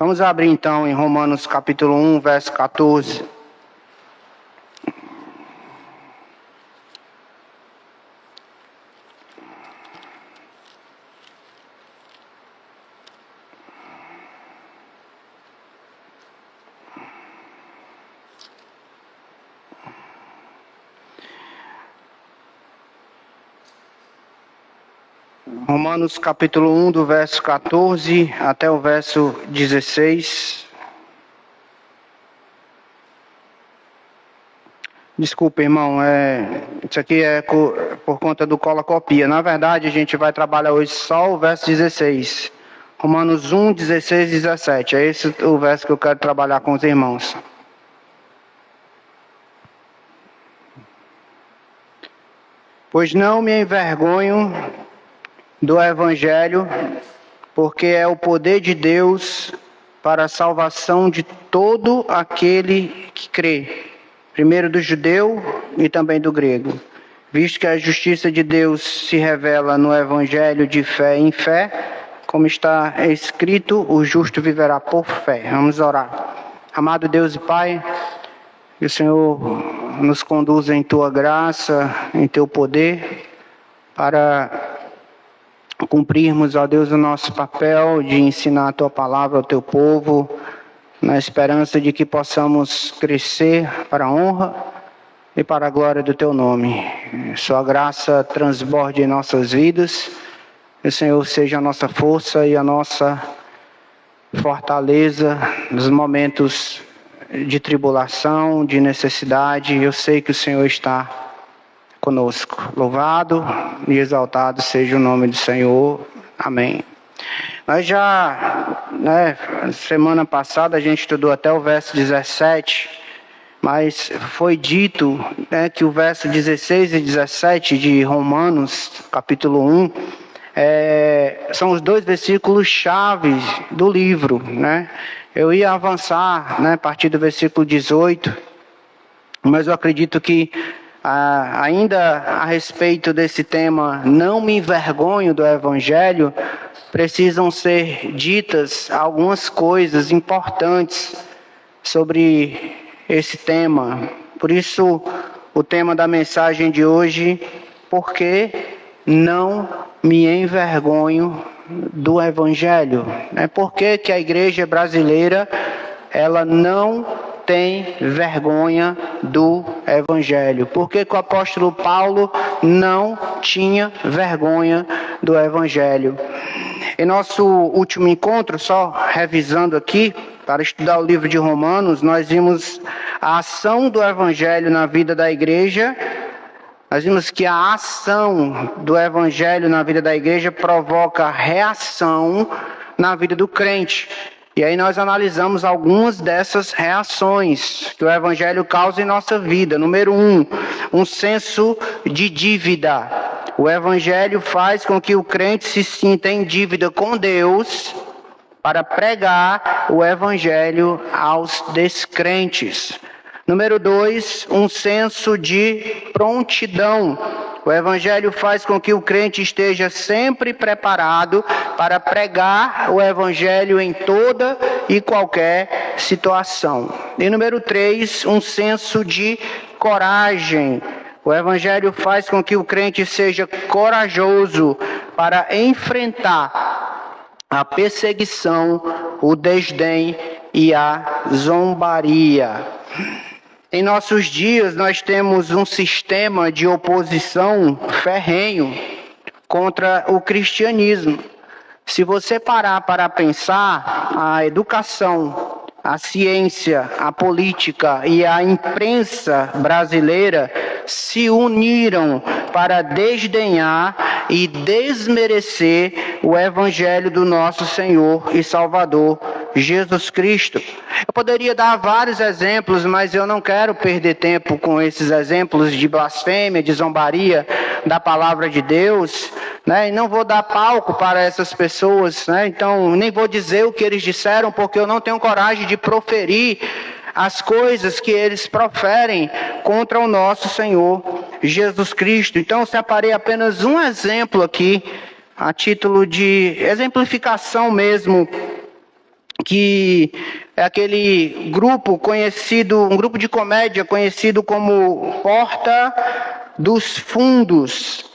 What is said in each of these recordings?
Vamos abrir então em Romanos capítulo 1, verso 14. Romanos capítulo 1, do verso 14 até o verso 16. Desculpa, irmão, isso aqui é por conta do cola-copia. Na verdade, a gente vai trabalhar hoje só o verso 16. Romanos 1, 16 e 17. É esse o verso que eu quero trabalhar com os irmãos. Pois não me envergonho do Evangelho, porque é o poder de Deus para a salvação de todo aquele que crê, primeiro do judeu e também do grego, visto que a justiça de Deus se revela no Evangelho de fé em fé, como está escrito, o justo viverá por fé. Vamos orar. Amado Deus e Pai, que o Senhor nos conduza em Tua graça, em Teu poder, para cumprirmos, ó Deus, o nosso papel de ensinar a Tua palavra ao Teu povo, na esperança de que possamos crescer para a honra e para a glória do Teu nome. Sua graça transborde em nossas vidas, que o Senhor seja a nossa força e a nossa fortaleza nos momentos de tribulação, de necessidade. Eu sei que o Senhor está conosco. Louvado e exaltado seja o nome do Senhor. Amém. Nós já, semana passada a gente estudou até o verso 17, mas foi dito que o verso 16 e 17 de Romanos, capítulo 1, são os dois versículos chaves do livro, Eu ia avançar, a partir do versículo 18, mas eu acredito que ainda a respeito desse tema, não me envergonho do Evangelho, precisam ser ditas algumas coisas importantes sobre esse tema. Por isso, o tema da mensagem de hoje, por que não me envergonho do Evangelho? Por que a igreja brasileira, ela não tem vergonha do Evangelho? Por que o apóstolo Paulo não tinha vergonha do Evangelho? Em nosso último encontro, só revisando aqui, para estudar o livro de Romanos, nós vimos a ação do Evangelho na vida da igreja. Nós vimos que a ação do Evangelho na vida da igreja provoca reação na vida do crente. E aí nós analisamos algumas dessas reações que o Evangelho causa em nossa vida. Número 1, um senso de dívida. O Evangelho faz com que o crente se sinta em dívida com Deus para pregar o Evangelho aos descrentes. Número 2, um senso de prontidão. O Evangelho faz com que o crente esteja sempre preparado para pregar o Evangelho em toda e qualquer situação. E número 3, um senso de coragem. O Evangelho faz com que o crente seja corajoso para enfrentar a perseguição, o desdém e a zombaria. Em nossos dias, nós temos um sistema de oposição ferrenho contra o cristianismo. Se você parar para pensar, a educação, a ciência, a política e a imprensa brasileira se uniram para desdenhar e desmerecer o Evangelho do nosso Senhor e Salvador Jesus Cristo. Eu poderia dar vários exemplos, mas eu não quero perder tempo com esses exemplos de blasfêmia, de zombaria da palavra de Deus, E não vou dar palco para essas pessoas, Então nem vou dizer o que eles disseram, porque eu não tenho coragem de proferir as coisas que eles proferem contra o nosso Senhor Jesus Cristo. Então eu separei apenas um exemplo aqui, a título de exemplificação mesmo, que é aquele grupo conhecido, um grupo de comédia conhecido como Porta dos Fundos.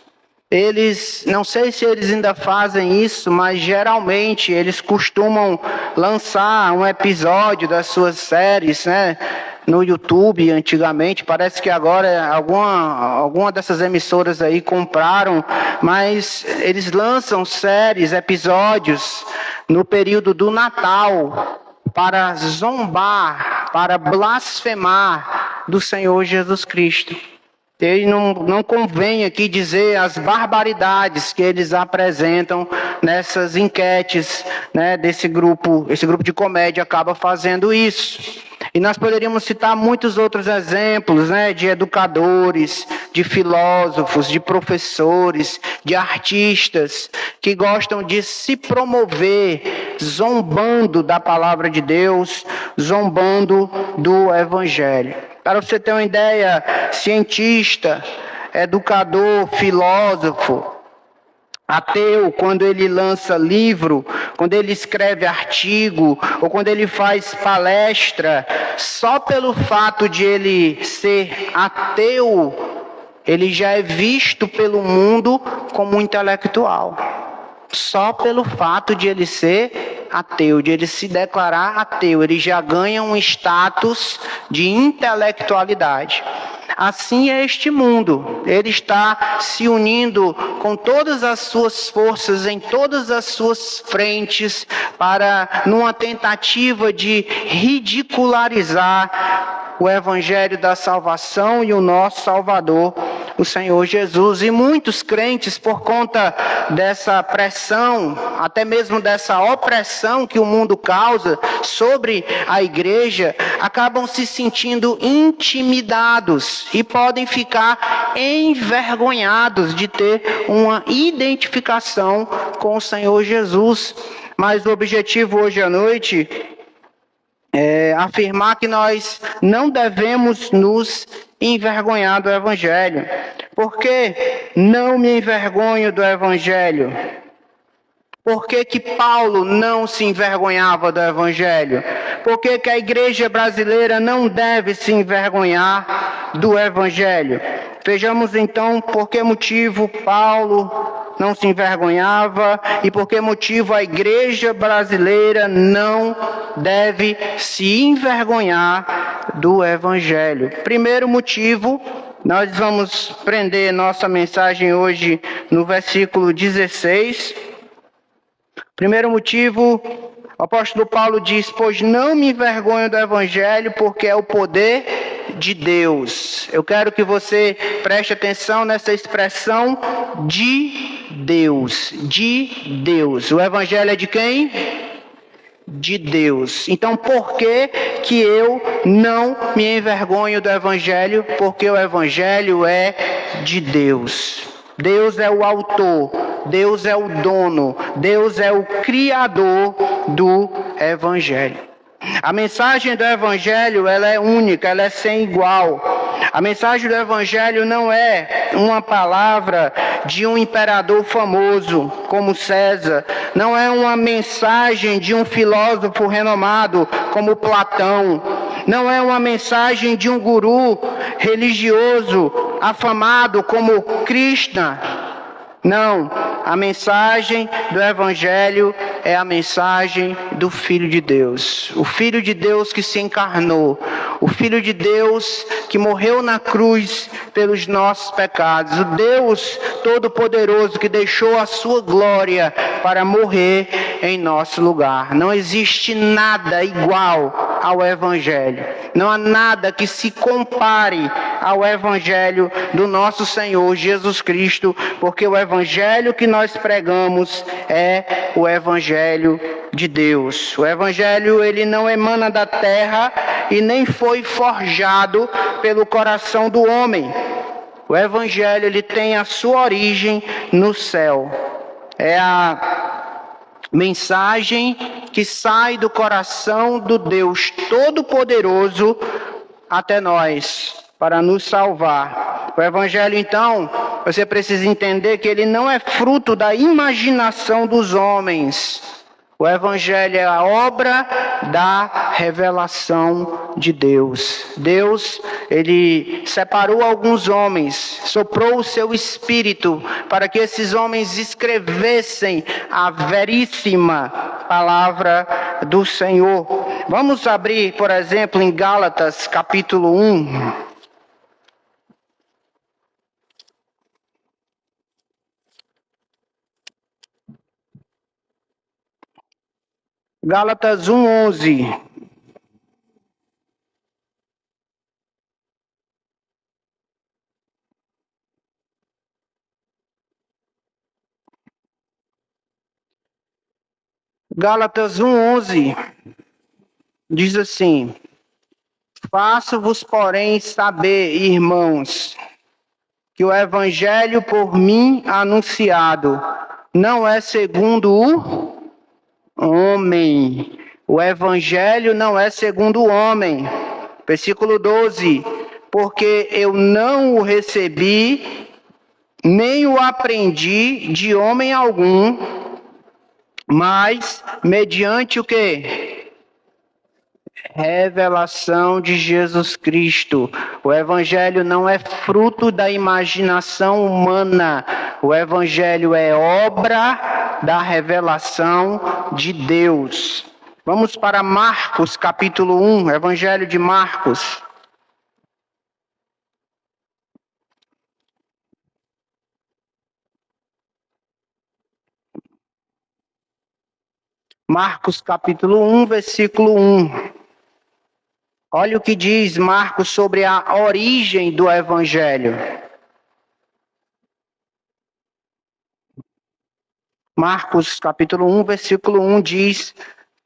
Eles, não sei se eles ainda fazem isso, mas geralmente eles costumam lançar um episódio das suas séries, né, no YouTube. Antigamente, parece que agora alguma dessas emissoras aí compraram, mas eles lançam séries, episódios no período do Natal para zombar, para blasfemar do Senhor Jesus Cristo. E não convém aqui dizer as barbaridades que eles apresentam nessas enquetes, né, desse grupo. Esse grupo de comédia acaba fazendo isso. E nós poderíamos citar muitos outros exemplos, né, de educadores, de filósofos, de professores, de artistas que gostam de se promover zombando da palavra de Deus, zombando do Evangelho. Para você ter uma ideia, cientista, educador, filósofo, ateu, quando ele lança livro, quando ele escreve artigo, ou quando ele faz palestra, só pelo fato de ele ser ateu, ele já é visto pelo mundo como intelectual. Só pelo fato de ele ser ateu, de ele se declarar ateu, ele já ganha um status de intelectualidade. Assim é este mundo. Ele está se unindo com todas as suas forças, em todas as suas frentes, para, numa tentativa de ridicularizar o Evangelho da salvação e o nosso Salvador, o Senhor Jesus. E muitos crentes, por conta dessa pressão, até mesmo dessa opressão que o mundo causa sobre a igreja, acabam se sentindo intimidados e podem ficar envergonhados de ter uma identificação com o Senhor Jesus. Mas o objetivo hoje à noite é afirmar que nós não devemos nos envergonhar do Evangelho. Por que não me envergonho do Evangelho? Por que Paulo não se envergonhava do Evangelho? Por que a igreja brasileira não deve se envergonhar do Evangelho? Vejamos então por que motivo Paulo não se envergonhava e por que motivo a igreja brasileira não deve se envergonhar do Evangelho. Primeiro motivo, nós vamos prender nossa mensagem hoje no versículo 16. Primeiro motivo, o apóstolo Paulo diz: pois não me envergonho do Evangelho, porque é o poder de Deus. Eu quero que você preste atenção nessa expressão de Deus. De Deus. O Evangelho é de quem? De Deus. Então, por que eu não me envergonho do Evangelho? Porque o Evangelho é de Deus. Deus é o autor, Deus é o dono, Deus é o criador do Evangelho. A mensagem do Evangelho, ela é única, ela é sem igual. A mensagem do Evangelho não é uma palavra de um imperador famoso como César. Não é uma mensagem de um filósofo renomado como Platão. Não é uma mensagem de um guru religioso afamado como Krishna. Não, a mensagem do Evangelho é a mensagem do Filho de Deus. O Filho de Deus que se encarnou. O Filho de Deus que morreu na cruz pelos nossos pecados. O Deus Todo-Poderoso que deixou a sua glória para morrer em nosso lugar. Não existe nada igual ao Evangelho. Não há nada que se compare ao Evangelho do nosso Senhor Jesus Cristo, porque o Evangelho que nós pregamos é o Evangelho de Deus. O Evangelho, ele não emana da terra e nem foi forjado pelo coração do homem. O Evangelho, ele tem a sua origem no céu. É a mensagem que sai do coração do Deus Todo-Poderoso até nós, para nos salvar. O Evangelho, então, você precisa entender que ele não é fruto da imaginação dos homens. O Evangelho é a obra da revelação de Deus. Deus, Ele separou alguns homens, soprou o seu Espírito para que esses homens escrevessem a veríssima palavra do Senhor. Vamos abrir, por exemplo, em Gálatas, capítulo 1. Gálatas 1:11. Gálatas 1:11 diz assim: Faço-vos, porém, saber, irmãos, que o evangelho por mim anunciado não é segundo o homem. O evangelho não é segundo o homem. Versículo 12. Porque eu não o recebi, nem o aprendi de homem algum, mas mediante o quê? Revelação de Jesus Cristo. O Evangelho não é fruto da imaginação humana. O Evangelho é obra da revelação de Deus. Vamos para Marcos, capítulo 1, Evangelho de Marcos. Marcos, capítulo 1, versículo 1. Olha o que diz Marcos sobre a origem do Evangelho. Marcos, capítulo 1, versículo 1 diz: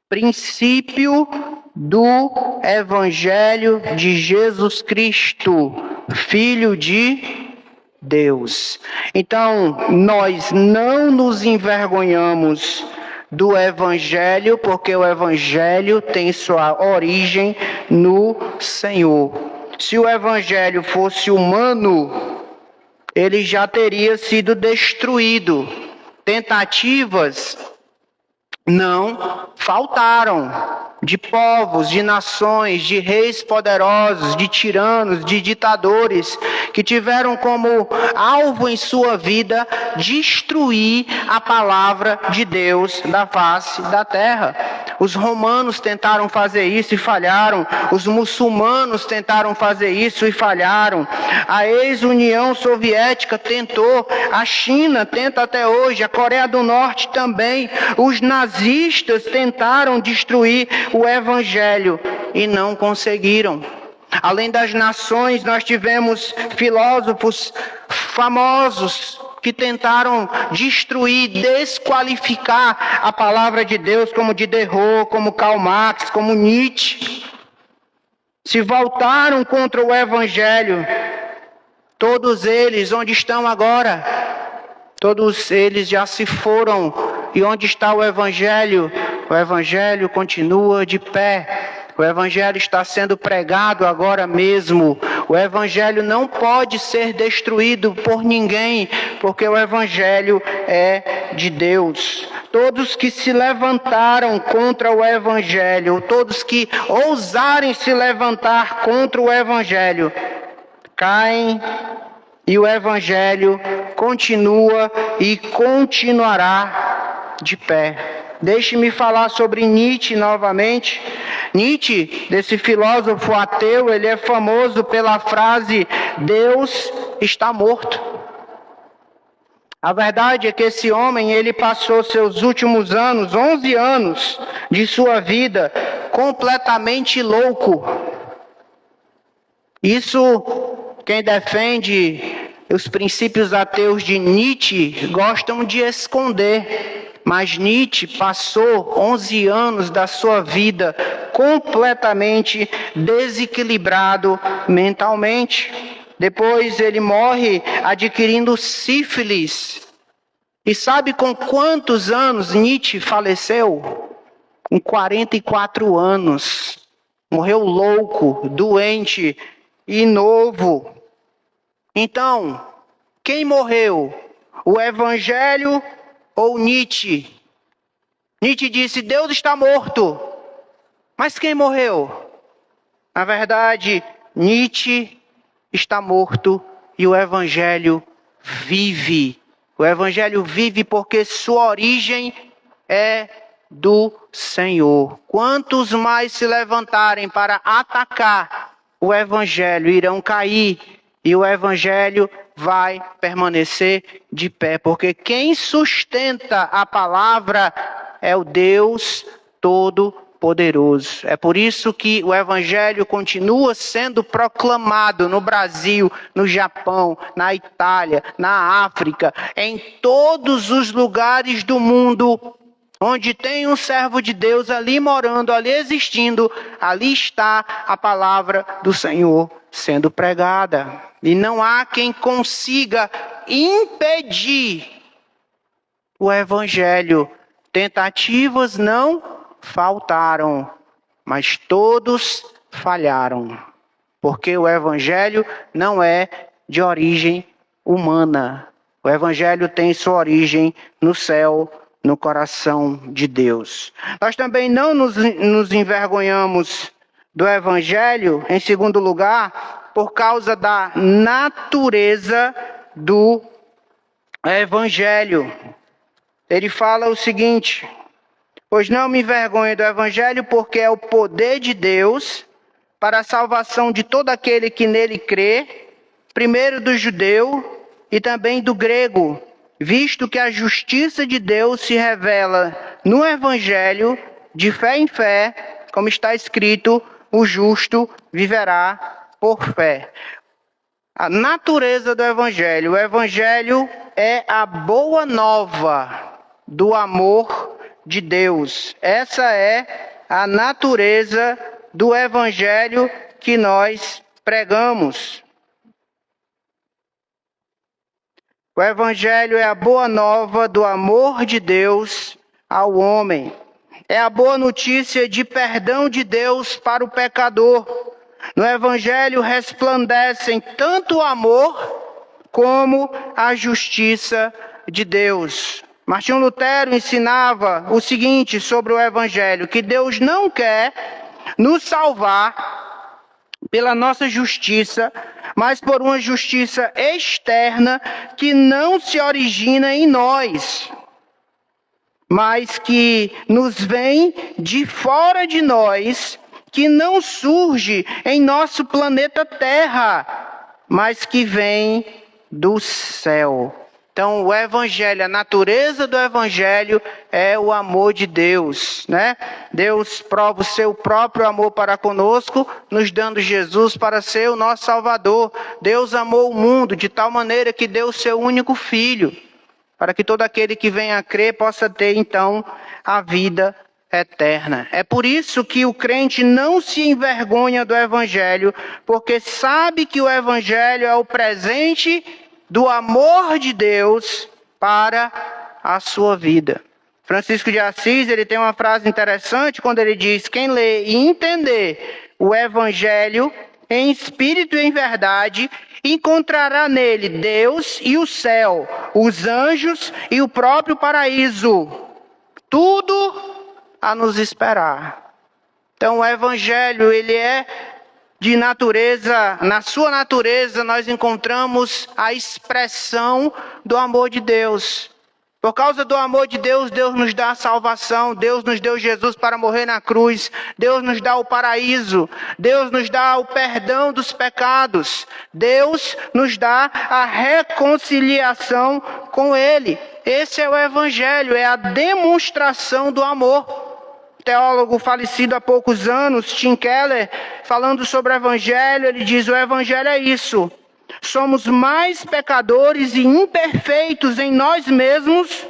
princípio do Evangelho de Jesus Cristo, Filho de Deus. Então, nós não nos envergonhamos do Evangelho, porque o Evangelho tem sua origem no Senhor. Se o Evangelho fosse humano, ele já teria sido destruído. Tentativas não faltaram de povos, de nações, de reis poderosos, de tiranos, de ditadores, que tiveram como alvo em sua vida destruir a palavra de Deus da face da terra. Os romanos tentaram fazer isso e falharam. Os muçulmanos tentaram fazer isso e falharam. A ex-União Soviética tentou. A China tenta até hoje. A Coreia do Norte também. Os nazistas tentaram destruir o Evangelho e não conseguiram. Além das nações, nós tivemos filósofos famosos que tentaram destruir, desqualificar a palavra de Deus, como Diderot, como Karl Marx, como Nietzsche. Se voltaram contra o Evangelho. Todos eles, onde estão agora? Todos eles já se foram. E onde está o Evangelho? O Evangelho continua de pé. O Evangelho está sendo pregado agora mesmo. O Evangelho não pode ser destruído por ninguém, porque o Evangelho é de Deus. Todos que se levantaram contra o Evangelho, todos que ousarem se levantar contra o Evangelho, caem, e o Evangelho continua e continuará de pé. Deixe-me falar sobre Nietzsche novamente. Nietzsche, desse filósofo ateu, ele é famoso pela frase: Deus está morto. A verdade é que esse homem, ele passou seus últimos anos, 11 anos de sua vida, completamente louco. Isso, quem defende os princípios ateus de Nietzsche gostam de esconder. Mas Nietzsche passou 11 anos da sua vida completamente desequilibrado mentalmente. Depois ele morre adquirindo sífilis. E sabe com quantos anos Nietzsche faleceu? Com 44 anos. Morreu louco, doente e novo. Então, quem morreu? O Evangelho ou Nietzsche? Nietzsche disse: Deus está morto. Mas quem morreu? Na verdade, Nietzsche está morto e o Evangelho vive. O Evangelho vive porque sua origem é do Senhor. Quantos mais se levantarem para atacar o Evangelho irão cair e o Evangelho vai permanecer de pé, porque quem sustenta a palavra é o Deus Todo-Poderoso. É por isso que o Evangelho continua sendo proclamado no Brasil, no Japão, na Itália, na África, em todos os lugares do mundo. Onde tem um servo de Deus ali morando, ali existindo, ali está a palavra do Senhor sendo pregada. E não há quem consiga impedir o Evangelho. Tentativas não faltaram, mas todos falharam. Porque o Evangelho não é de origem humana. O Evangelho tem sua origem no céu, no coração de Deus. Nós também não nos envergonhamos do Evangelho, em segundo lugar, por causa da natureza do Evangelho. Ele fala o seguinte: pois não me envergonho do Evangelho, porque é o poder de Deus para a salvação de todo aquele que nele crê, primeiro do judeu e também do grego, visto que a justiça de Deus se revela no Evangelho, de fé em fé, como está escrito, o justo viverá por fé. A natureza do Evangelho. O Evangelho é a boa nova do amor de Deus. Essa é a natureza do Evangelho que nós pregamos. O Evangelho é a boa nova do amor de Deus ao homem. É a boa notícia de perdão de Deus para o pecador. No Evangelho resplandecem tanto o amor como a justiça de Deus. Martinho Lutero ensinava o seguinte sobre o Evangelho: que Deus não quer nos salvar pela nossa justiça, mas por uma justiça externa que não se origina em nós, mas que nos vem de fora de nós, que não surge em nosso planeta Terra, mas que vem do céu. Então, o Evangelho, a natureza do Evangelho é o amor de Deus, né? Deus prova o seu próprio amor para conosco, nos dando Jesus para ser o nosso Salvador. Deus amou o mundo de tal maneira que deu o seu único Filho, para que todo aquele que venha a crer possa ter, então, a vida eterna. É por isso que o crente não se envergonha do Evangelho, porque sabe que o Evangelho é o presente do amor de Deus para a sua vida. Francisco de Assis, ele tem uma frase interessante quando ele diz: quem lê e entender o Evangelho em espírito e em verdade, encontrará nele Deus e o céu, os anjos e o próprio paraíso. Tudo a nos esperar. Então o Evangelho, ele é de natureza, na sua natureza nós encontramos a expressão do amor de Deus. Por causa do amor de Deus, Deus nos dá a salvação, Deus nos deu Jesus para morrer na cruz, Deus nos dá o paraíso, Deus nos dá o perdão dos pecados, Deus nos dá a reconciliação com Ele. Esse é o Evangelho, é a demonstração do amor. Teólogo falecido há poucos anos, Tim Keller, falando sobre o Evangelho, ele diz: o Evangelho é isso. Somos mais pecadores e imperfeitos em nós mesmos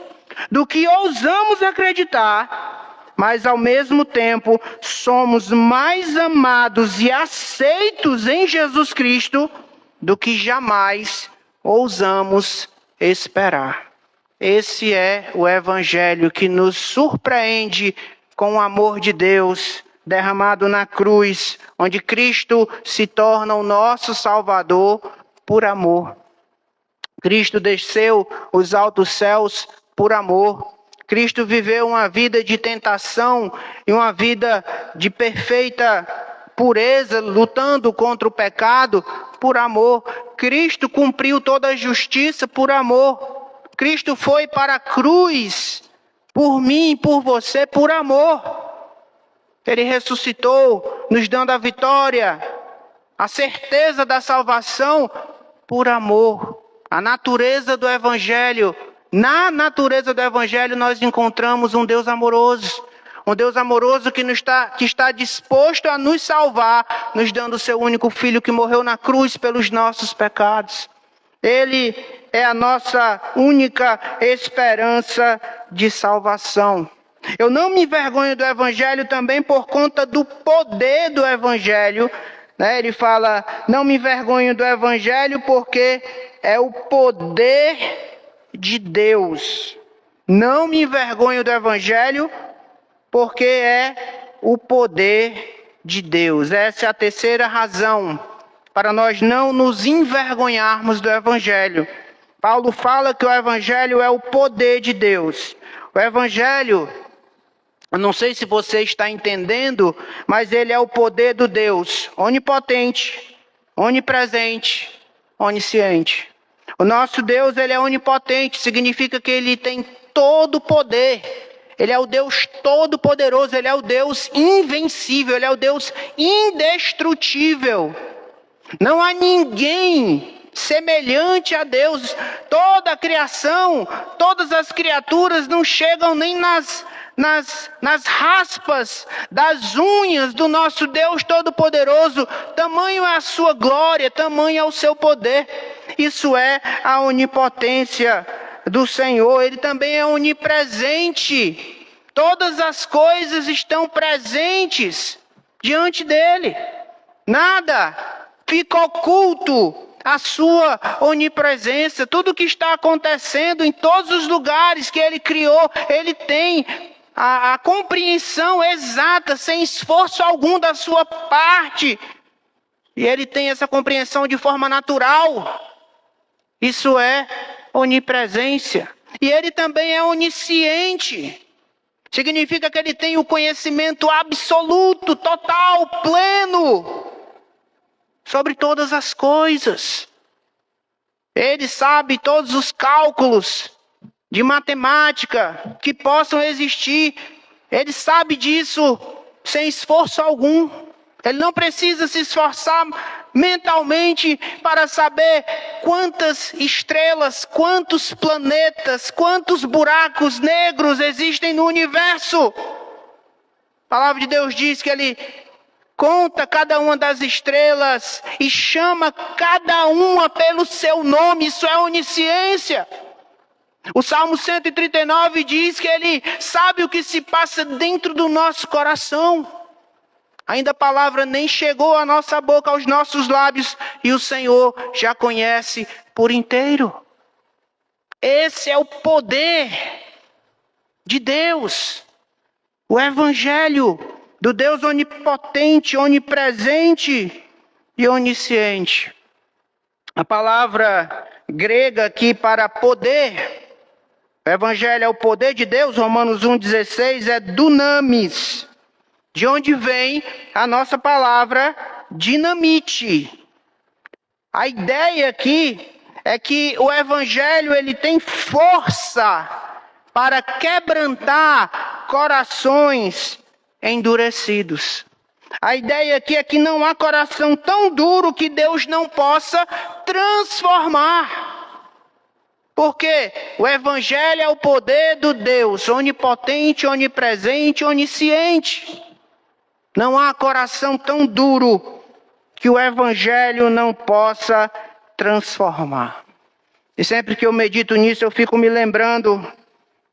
do que ousamos acreditar, mas ao mesmo tempo somos mais amados e aceitos em Jesus Cristo do que jamais ousamos esperar. Esse é o Evangelho que nos surpreende com o amor de Deus derramado na cruz, onde Cristo se torna o nosso Salvador por amor. Cristo desceu os altos céus por amor. Cristo viveu uma vida de tentação e uma vida de perfeita pureza, lutando contra o pecado por amor. Cristo cumpriu toda a justiça por amor. Cristo foi para a cruz por mim e por você por amor. Ele ressuscitou, nos dando a vitória, a certeza da salvação por amor. A natureza do Evangelho, na natureza do Evangelho nós encontramos um Deus amoroso. Um Deus amoroso que está disposto a nos salvar, nos dando o seu único Filho que morreu na cruz pelos nossos pecados. Ele é a nossa única esperança de salvação. Eu não me envergonho do Evangelho também por conta do poder do Evangelho. Ele fala, não me envergonho do Evangelho porque é o poder de Deus. Não me envergonho do Evangelho porque é o poder de Deus. Essa é a terceira razão para nós não nos envergonharmos do Evangelho. Paulo fala que o Evangelho é o poder de Deus. O Evangelho, eu não sei se você está entendendo, mas ele é o poder do Deus onipotente, onipresente, onisciente. O nosso Deus, ele é onipotente, significa que ele tem todo o poder. Ele é o Deus todo-poderoso, ele é o Deus invencível, ele é o Deus indestrutível. Não há ninguém semelhante a Deus. Toda a criação, todas as criaturas não chegam nem nas raspas das unhas do nosso Deus Todo-Poderoso. Tamanho é a sua glória, tamanho é o seu poder. Isso é a onipotência do Senhor. Ele também é onipresente. Todas as coisas estão presentes diante dele. Nada fica oculto à sua onipresença. Tudo que está acontecendo em todos os lugares que ele criou, ele tem a compreensão exata, sem esforço algum da sua parte. E ele tem essa compreensão de forma natural. Isso é onipresença. E ele também é onisciente. Significa que ele tem o conhecimento absoluto, total, pleno, sobre todas as coisas. Ele sabe todos os cálculos de matemática que possam existir. Ele sabe disso sem esforço algum. Ele não precisa se esforçar mentalmente para saber quantas estrelas, quantos planetas, quantos buracos negros existem no universo. A palavra de Deus diz que ele conta cada uma das estrelas e chama cada uma pelo seu nome. Isso é onisciência. O Salmo 139 diz que ele sabe o que se passa dentro do nosso coração. Ainda a palavra nem chegou à nossa boca, aos nossos lábios, e o Senhor já conhece por inteiro. Esse é o poder de Deus. O Evangelho do Deus onipotente, onipresente e onisciente. A palavra grega aqui para poder, o Evangelho é o poder de Deus, Romanos 1,16, é dunamis. De onde vem a nossa palavra dinamite. A ideia aqui é que o Evangelho ele tem força para quebrantar corações endurecidos. A ideia aqui é que não há coração tão duro que Deus não possa transformar. Porque o Evangelho é o poder do Deus onipotente, onipresente, onisciente. Não há coração tão duro que o Evangelho não possa transformar. E sempre que eu medito nisso, eu fico me lembrando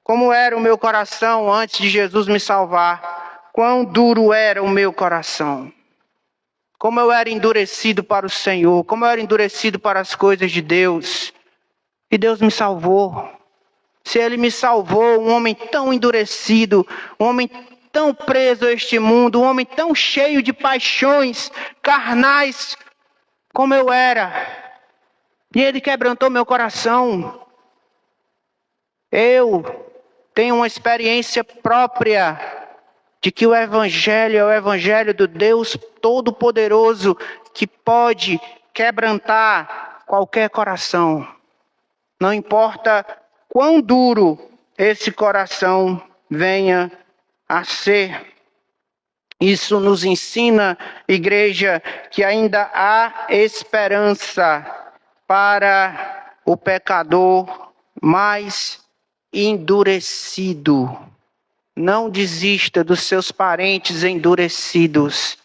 como era o meu coração antes de Jesus me salvar. Quão duro era o meu coração. Como eu era endurecido para o Senhor. Como eu era endurecido para as coisas de Deus. E Deus me salvou. Se Ele me salvou, um homem tão endurecido, um homem tão preso a este mundo, um homem tão cheio de paixões carnais como eu era. E Ele quebrantou meu coração. Eu, tem uma experiência própria de que o Evangelho é o Evangelho do Deus Todo-Poderoso que pode quebrantar qualquer coração. Não importa quão duro esse coração venha a ser. Isso nos ensina, igreja, que ainda há esperança para o pecador mais endurecido. Não desista dos seus parentes endurecidos.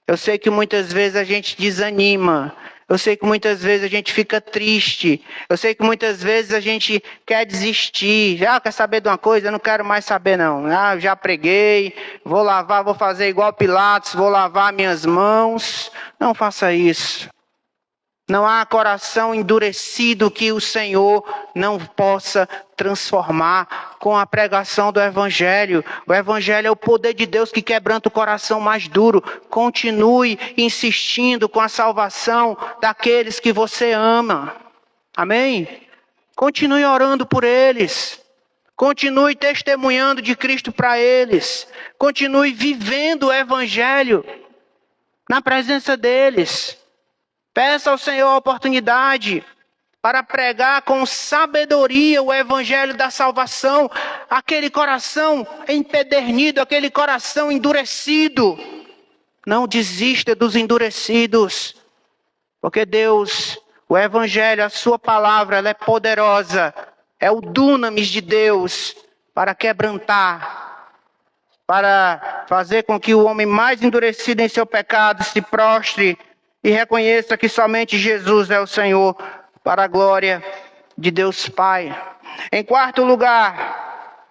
Eu sei que muitas vezes a gente desanima. Eu sei que muitas vezes a gente fica triste. Eu sei que muitas vezes a gente quer desistir. Quer saber de uma coisa? Eu não quero mais saber não. Eu já preguei, vou lavar, vou fazer igual Pilatos, vou lavar minhas mãos. Não faça isso. Não há coração endurecido que o Senhor não possa transformar com a pregação do Evangelho. O Evangelho é o poder de Deus que quebranta o coração mais duro. Continue insistindo com a salvação daqueles que você ama. Amém? Continue orando por eles. Continue testemunhando de Cristo para eles. Continue vivendo o Evangelho na presença deles. Peça ao Senhor a oportunidade para pregar com sabedoria o Evangelho da salvação. Aquele coração empedernido, aquele coração endurecido. Não desista dos endurecidos. Porque Deus, o Evangelho, a sua palavra, ela é poderosa. É o dunamis de Deus para quebrantar. Para fazer com que o homem mais endurecido em seu pecado se prostre e reconheça que somente Jesus é o Senhor, para a glória de Deus Pai. Em quarto lugar,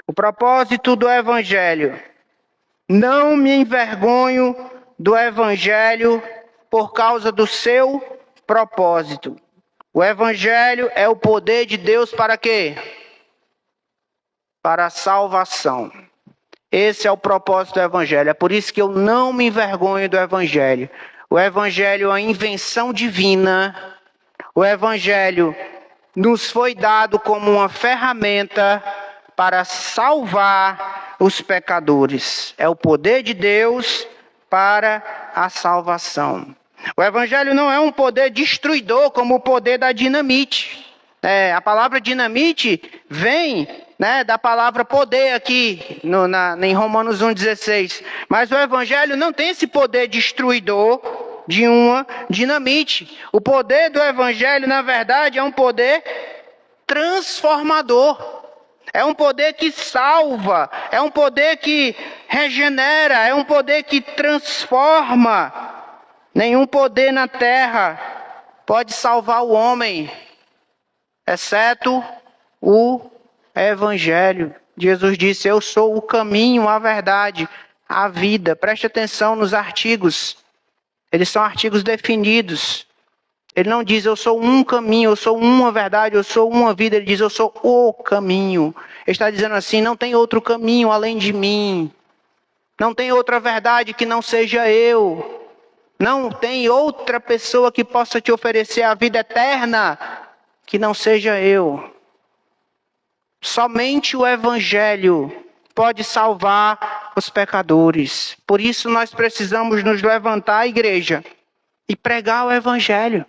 o propósito do Evangelho. Não me envergonho do Evangelho por causa do seu propósito. O Evangelho é o poder de Deus para quê? Para a salvação. Esse é o propósito do Evangelho. É por isso que eu não me envergonho do Evangelho. O Evangelho é uma invenção divina. O Evangelho nos foi dado como uma ferramenta para salvar os pecadores. É o poder de Deus para a salvação. O Evangelho não é um poder destruidor como o poder da dinamite. A palavra dinamite vem da palavra poder aqui em Romanos 1,16. Mas o Evangelho não tem esse poder destruidor de uma dinamite. O poder do Evangelho, na verdade, é um poder transformador. É um poder que salva, é um poder que regenera, é um poder que transforma. Nenhum poder na terra pode salvar o homem, exceto o Evangelho. Jesus disse: eu sou o caminho, a verdade, a vida. Preste atenção nos artigos. Eles são artigos definidos. Ele não diz: eu sou um caminho, eu sou uma verdade, eu sou uma vida. Ele diz: eu sou o caminho. Ele está dizendo assim: não tem outro caminho além de mim. Não tem outra verdade que não seja eu. Não tem outra pessoa que possa te oferecer a vida eterna que não seja eu. Somente o Evangelho pode salvar os pecadores. Por isso nós precisamos nos levantar, igreja, e pregar o Evangelho.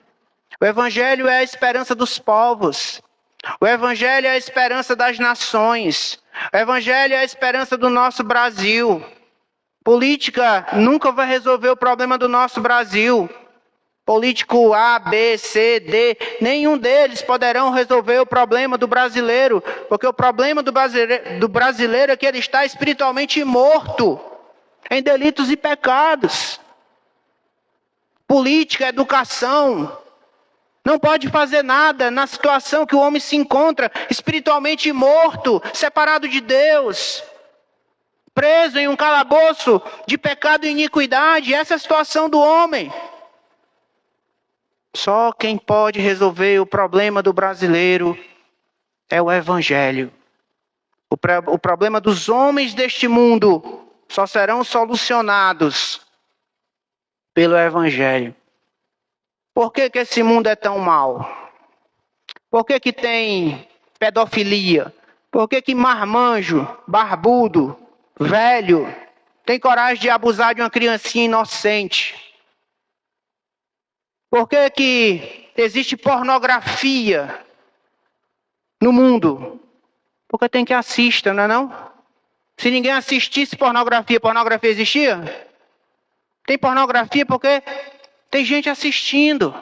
O Evangelho é a esperança dos povos. O Evangelho é a esperança das nações. O Evangelho é a esperança do nosso Brasil. Política nunca vai resolver o problema do nosso Brasil. Político A, B, C, D, nenhum deles poderão resolver o problema do brasileiro, porque o problema do brasileiro é que ele está espiritualmente morto, em delitos e pecados. Política, educação, não pode fazer nada na situação que o homem se encontra, espiritualmente morto, separado de Deus, preso em um calabouço de pecado e iniquidade. Essa é a situação do homem. Só quem pode resolver o problema do brasileiro é o Evangelho. O problema dos homens deste mundo só serão solucionados pelo Evangelho. Por que esse mundo é tão mau? Por que tem pedofilia? Por que marmanjo, barbudo, velho, tem coragem de abusar de uma criancinha inocente? Por que existe pornografia no mundo? Porque tem que assistir, não é não? Se ninguém assistisse pornografia, pornografia existia? Tem pornografia porque tem gente assistindo.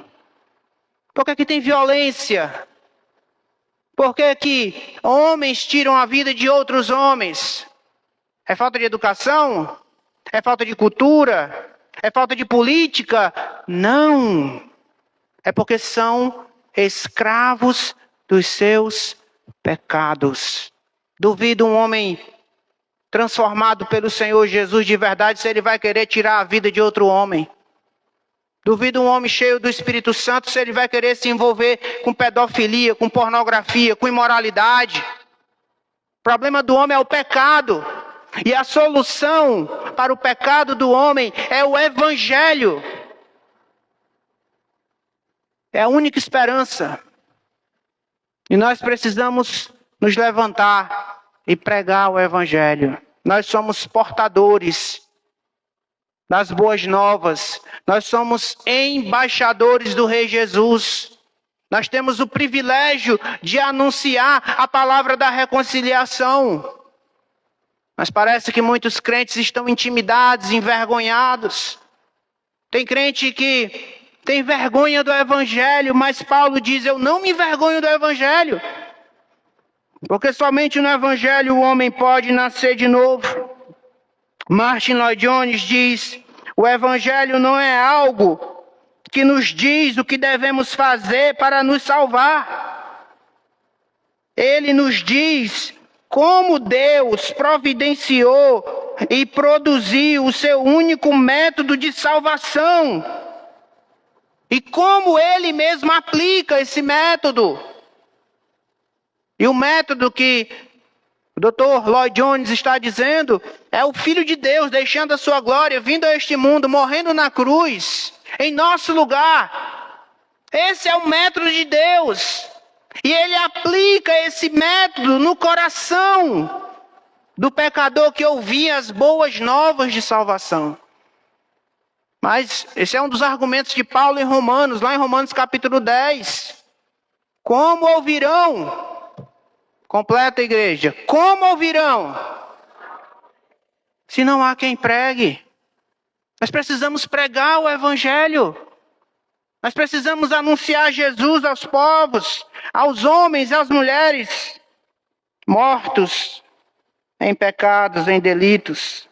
Por que tem violência? Por que homens tiram a vida de outros homens? É falta de educação? É falta de cultura? É falta de política? Não. É porque são escravos dos seus pecados. Duvido um homem transformado pelo Senhor Jesus de verdade se ele vai querer tirar a vida de outro homem. Duvido um homem cheio do Espírito Santo se ele vai querer se envolver com pedofilia, com pornografia, com imoralidade. O problema do homem é o pecado. E a solução para o pecado do homem é o Evangelho. É a única esperança. E nós precisamos nos levantar e pregar o Evangelho. Nós somos portadores das boas novas. Nós somos embaixadores do Rei Jesus. Nós temos o privilégio de anunciar a palavra da reconciliação. Mas parece que muitos crentes estão intimidados, envergonhados. Tem crente que tem vergonha do Evangelho, mas Paulo diz, eu não me envergonho do Evangelho. Porque somente no Evangelho o homem pode nascer de novo. Martin Lloyd Jones diz, o Evangelho não é algo que nos diz o que devemos fazer para nos salvar. Ele nos diz como Deus providenciou e produziu o seu único método de salvação. E como Ele mesmo aplica esse método. E o método que o Dr. Lloyd Jones está dizendo é o Filho de Deus deixando a sua glória, vindo a este mundo, morrendo na cruz, em nosso lugar. Esse é o método de Deus. E Ele aplica esse método no coração do pecador que ouvia as boas novas de salvação. Mas esse é um dos argumentos de Paulo em Romanos, lá em Romanos capítulo 10. Como ouvirão? Completa a igreja. Como ouvirão? Se não há quem pregue. Nós precisamos pregar o Evangelho. Nós precisamos anunciar Jesus aos povos, aos homens e às mulheres mortos em pecados, em delitos.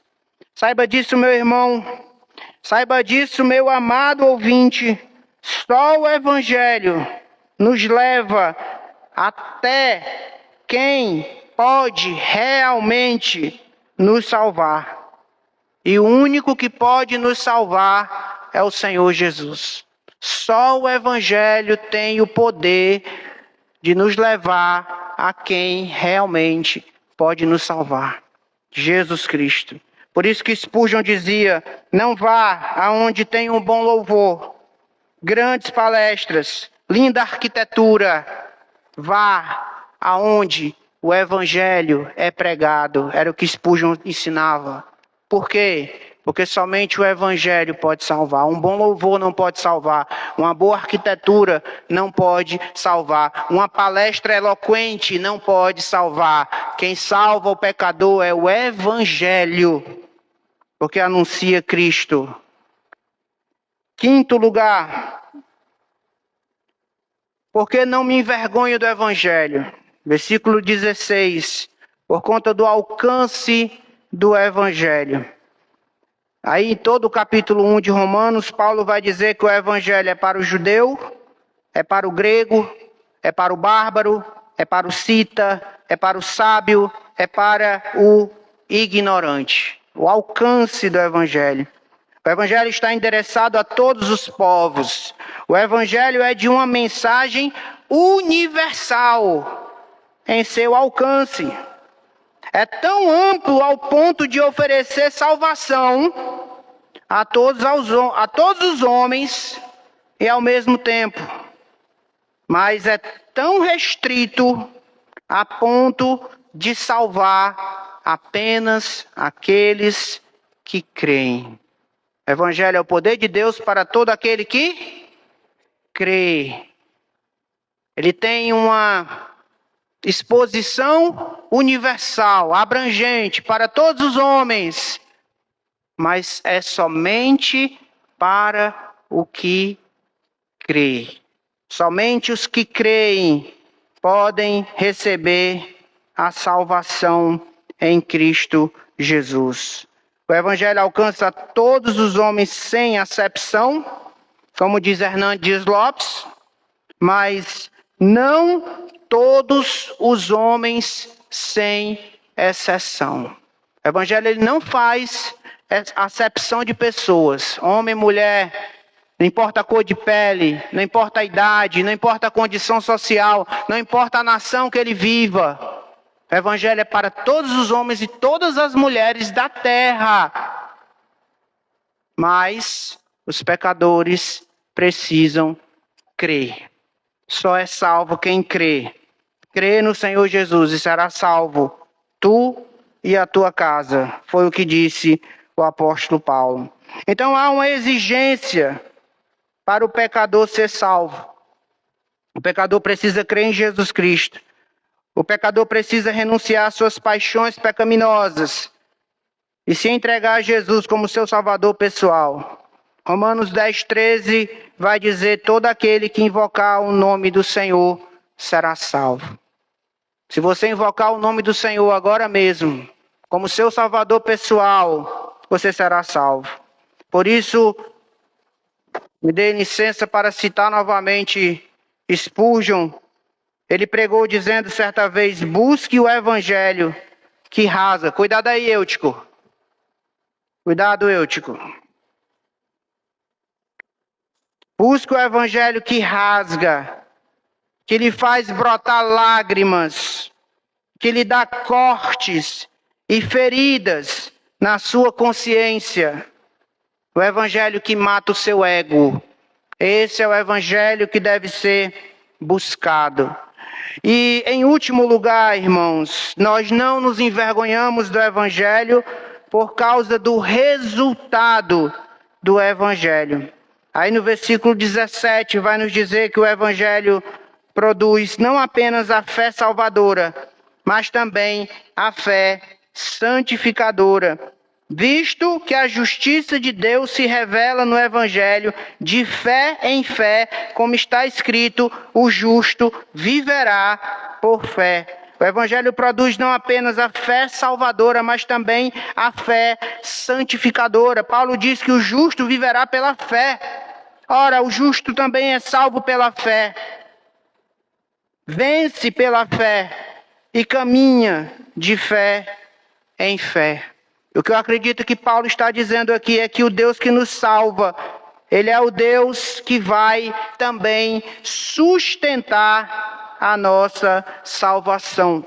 Saiba disso, meu irmão. Saiba disso, meu amado ouvinte. Só o Evangelho nos leva até quem pode realmente nos salvar. E o único que pode nos salvar é o Senhor Jesus. Só o Evangelho tem o poder de nos levar a quem realmente pode nos salvar. Jesus Cristo. Por isso que Spurgeon dizia, não vá aonde tem um bom louvor, grandes palestras, linda arquitetura. Vá aonde o Evangelho é pregado. Era o que Spurgeon ensinava. Por quê? Porque somente o Evangelho pode salvar. Um bom louvor não pode salvar. Uma boa arquitetura não pode salvar. Uma palestra eloquente não pode salvar. Quem salva o pecador é o Evangelho, porque anuncia Cristo. Quinto lugar, porque não me envergonho do Evangelho. Versículo 16, por conta do alcance do Evangelho. Aí em todo o capítulo 1 de Romanos, Paulo vai dizer que o Evangelho é para o judeu, é para o grego, é para o bárbaro, é para o cita, é para o sábio, é para o ignorante. O alcance do Evangelho. O Evangelho está endereçado a todos os povos. O Evangelho é de uma mensagem universal em seu alcance. É tão amplo ao ponto de oferecer salvação a todos os homens e ao mesmo tempo. Mas é tão restrito a ponto de salvar apenas aqueles que creem. O Evangelho é o poder de Deus para todo aquele que crê. Ele tem uma exposição universal, abrangente, para todos os homens, mas é somente para o que crê. Somente os que creem podem receber a salvação em Cristo Jesus. O Evangelho alcança todos os homens sem acepção, como diz Hernandes Lopes, mas não todos os homens sem exceção. O Evangelho ele não faz acepção de pessoas, homem, mulher, não importa a cor de pele, não importa a idade, não importa a condição social, não importa a nação que ele viva. O Evangelho é para todos os homens e todas as mulheres da terra. Mas os pecadores precisam crer. Só é salvo quem crê. Crê no Senhor Jesus e será salvo tu e a tua casa. Foi o que disse o apóstolo Paulo. Então há uma exigência para o pecador ser salvo. O pecador precisa crer em Jesus Cristo. O pecador precisa renunciar às suas paixões pecaminosas e se entregar a Jesus como seu salvador pessoal. Romanos 10:13 vai dizer: todo aquele que invocar o nome do Senhor será salvo. Se você invocar o nome do Senhor agora mesmo, como seu salvador pessoal, você será salvo. Por isso, me dê licença para citar novamente Spurgeon. Ele pregou dizendo certa vez: busque o evangelho que rasga. Cuidado aí, Eutico. Cuidado, Eutico. Busque o evangelho que rasga, que lhe faz brotar lágrimas, que lhe dá cortes e feridas na sua consciência. O evangelho que mata o seu ego. Esse é o evangelho que deve ser buscado. E em último lugar, irmãos, nós não nos envergonhamos do evangelho por causa do resultado do evangelho. Aí no versículo 17 vai nos dizer que o evangelho produz não apenas a fé salvadora, mas também a fé santificadora, visto que a justiça de Deus se revela no evangelho de fé em fé, como está escrito: o justo viverá por fé. O evangelho produz não apenas a fé salvadora, mas também a fé santificadora. Paulo diz que o justo viverá pela fé. Ora, o justo também é salvo pela fé. Vence pela fé e caminha de fé em fé. O que eu acredito que Paulo está dizendo aqui é que o Deus que nos salva, Ele é o Deus que vai também sustentar a nossa salvação.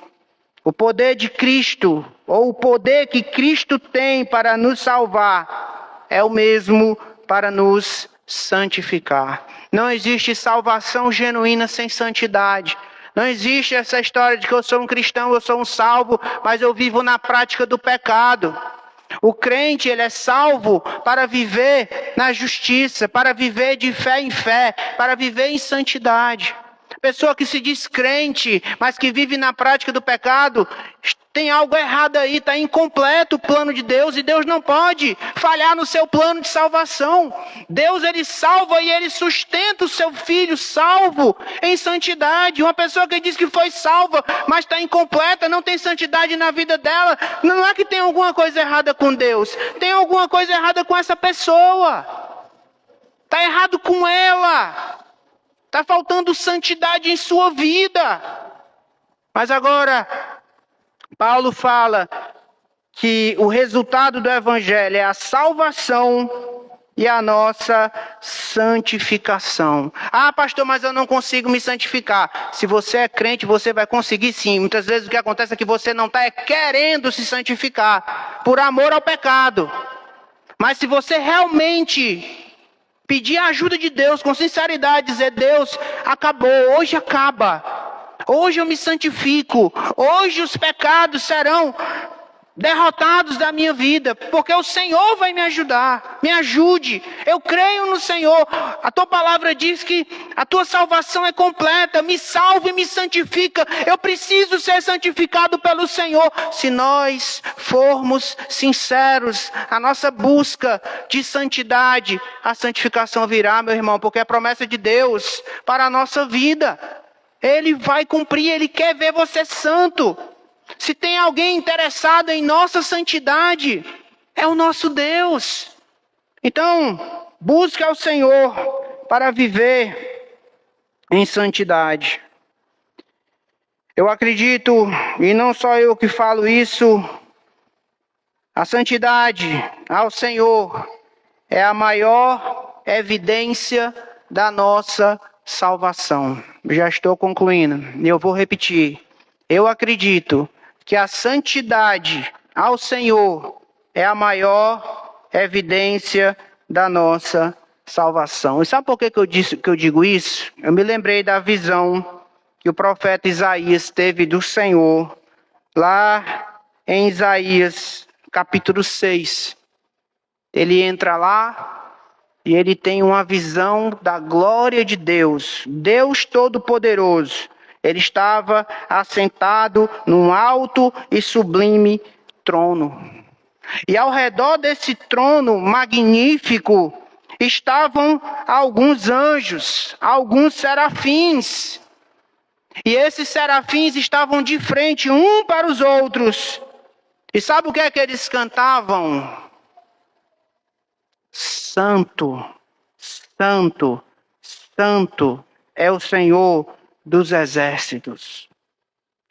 O poder de Cristo, ou o poder que Cristo tem para nos salvar, é o mesmo para nos santificar. Não existe salvação genuína sem santidade. Não existe essa história de que eu sou um cristão, eu sou um salvo, mas eu vivo na prática do pecado. O crente, ele é salvo para viver na justiça, para viver de fé em fé, para viver em santidade. Pessoa que se diz crente, mas que vive na prática do pecado, tem algo errado aí, está incompleto o plano de Deus, e Deus não pode falhar no seu plano de salvação. Deus, ele salva e ele sustenta o seu filho salvo em santidade. Uma pessoa que diz que foi salva, mas está incompleta, não tem santidade na vida dela, não é que tem alguma coisa errada com Deus, tem alguma coisa errada com essa pessoa. Está errado com ela. Está faltando santidade em sua vida. Mas agora, Paulo fala que o resultado do evangelho é a salvação e a nossa santificação. Ah, pastor, mas eu não consigo me santificar. Se você é crente, você vai conseguir sim. Muitas vezes o que acontece é que você não está querendo se santificar por amor ao pecado. Mas se você realmente pedir a ajuda de Deus com sinceridade, dizer: Deus, acabou, hoje acaba. Hoje eu me santifico. Hoje os pecados serão derrotados da minha vida, porque o Senhor vai me ajudar. Me ajude. Eu creio no Senhor. A tua palavra diz que a tua salvação é completa. Me salva e me santifica. Eu preciso ser santificado pelo Senhor. Se nós formos sinceros, a nossa busca de santidade, a santificação virá, meu irmão, porque é a promessa de Deus para a nossa vida. Ele vai cumprir, Ele quer ver você santo. Se tem alguém interessado em nossa santidade, é o nosso Deus. Então, busque ao Senhor para viver em santidade. Eu acredito, e não só eu que falo isso, a santidade ao Senhor é a maior evidência da nossa salvação. Já estou concluindo, e eu vou repetir. Eu acredito que a santidade ao Senhor é a maior evidência da nossa salvação. E sabe por que eu digo isso? Eu me lembrei da visão que o profeta Isaías teve do Senhor, lá em Isaías capítulo 6. Ele entra lá e ele tem uma visão da glória de Deus, Deus Todo-Poderoso. Ele estava assentado num alto e sublime trono. E ao redor desse trono magnífico estavam alguns anjos, alguns serafins. E esses serafins estavam de frente um para os outros. E sabe o que é que eles cantavam? Santo, Santo, Santo é o Senhor dos exércitos.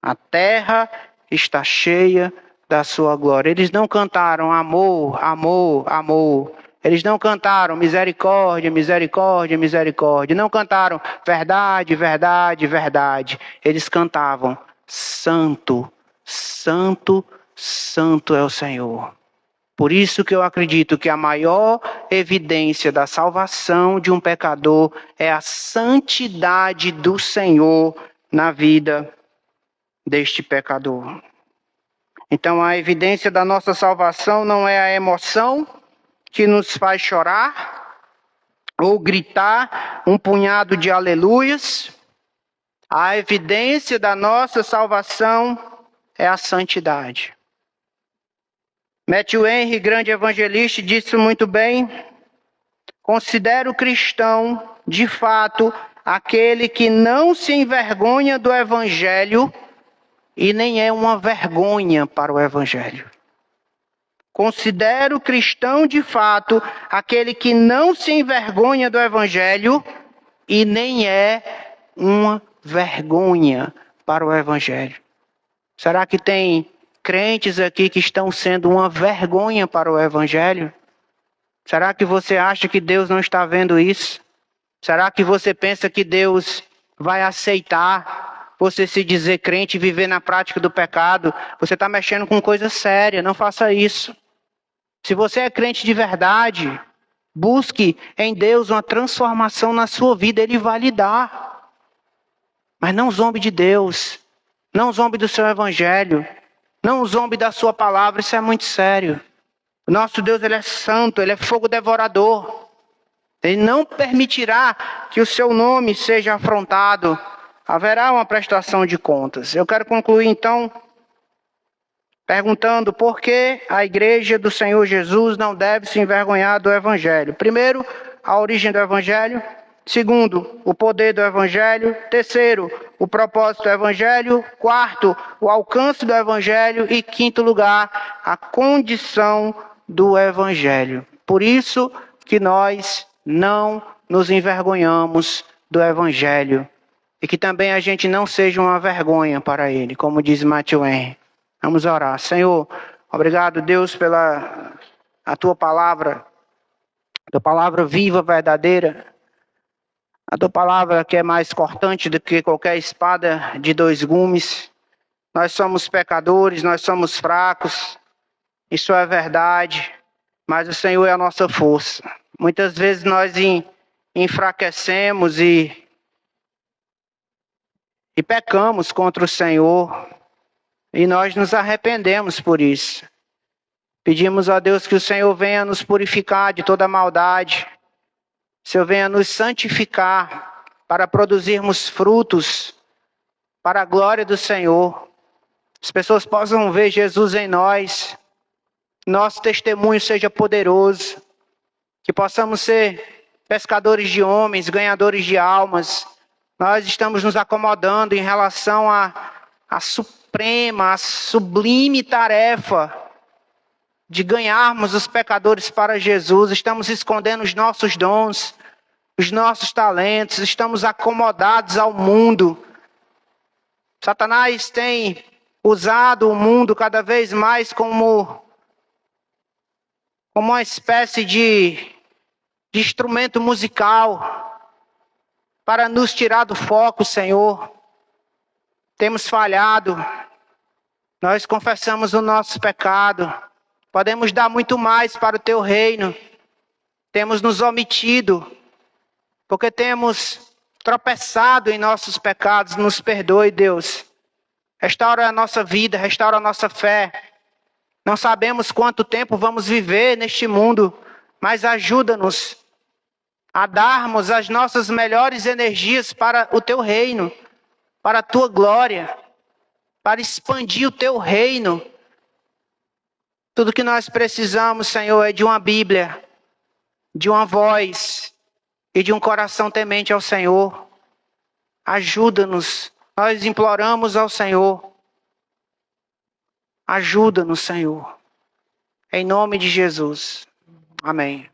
A terra está cheia da sua glória. Eles não cantaram amor, amor, amor. Eles não cantaram misericórdia, misericórdia, misericórdia. Não cantaram verdade, verdade, verdade. Eles cantavam santo, santo, santo é o Senhor. Por isso que eu acredito que a maior evidência da salvação de um pecador é a santidade do Senhor na vida deste pecador. Então a evidência da nossa salvação não é a emoção que nos faz chorar ou gritar um punhado de aleluias. A evidência da nossa salvação é a santidade. Matthew Henry, grande evangelista, disse muito bem: considero cristão, de fato, aquele que não se envergonha do evangelho e nem é uma vergonha para o evangelho. Considero cristão, de fato, aquele que não se envergonha do evangelho e nem é uma vergonha para o evangelho. Será que tem crentes aqui que estão sendo uma vergonha para o evangelho? Será que você acha que Deus não está vendo isso? Será que você pensa que Deus vai aceitar você se dizer crente e viver na prática do pecado? Você está mexendo com coisa séria, não faça isso. Se você é crente de verdade, busque em Deus uma transformação na sua vida, Ele vai lhe dar. Mas não zombe de Deus, não zombe do seu evangelho, não zombe da sua palavra, isso é muito sério. O nosso Deus, Ele é santo, Ele é fogo devorador. Ele não permitirá que o seu nome seja afrontado. Haverá uma prestação de contas. Eu quero concluir então perguntando por que a igreja do Senhor Jesus não deve se envergonhar do evangelho. Primeiro, a origem do evangelho. Segundo, o poder do evangelho. Terceiro, o propósito do evangelho. Quarto, o alcance do evangelho. E quinto lugar, a condição do evangelho. Por isso que nós não nos envergonhamos do evangelho. E que também a gente não seja uma vergonha para ele, como diz Matthew Henry. Vamos orar. Senhor, obrigado, Deus, pela a tua palavra viva, verdadeira. A tua palavra que é mais cortante do que qualquer espada de dois gumes. Nós somos pecadores, nós somos fracos. Isso é verdade. Mas o Senhor é a nossa força. Muitas vezes nós enfraquecemos e e pecamos contra o Senhor, e nós nos arrependemos por isso. Pedimos a Deus que o Senhor venha nos purificar de toda maldade, o Senhor venha nos santificar para produzirmos frutos para a glória do Senhor. As pessoas possam ver Jesus em nós, nosso testemunho seja poderoso, que possamos ser pescadores de homens, ganhadores de almas. Nós estamos nos acomodando em relação à suprema, à sublime tarefa de ganharmos os pecadores para Jesus. Estamos escondendo os nossos dons, os nossos talentos, estamos acomodados ao mundo. Satanás tem usado o mundo cada vez mais como uma espécie de instrumento musical para nos tirar do foco, Senhor. Temos falhado, nós confessamos o nosso pecado, podemos dar muito mais para o Teu reino, temos nos omitido, porque temos tropeçado em nossos pecados. Nos perdoe, Deus. Restaura a nossa vida, restaura a nossa fé. Não sabemos quanto tempo vamos viver neste mundo, mas ajuda-nos a darmos as nossas melhores energias para o Teu reino, para a Tua glória, para expandir o Teu reino. Tudo que nós precisamos, Senhor, é de uma Bíblia, de uma voz e de um coração temente ao Senhor. Ajuda-nos, nós imploramos ao Senhor. Ajuda-nos, Senhor. Em nome de Jesus. Amém.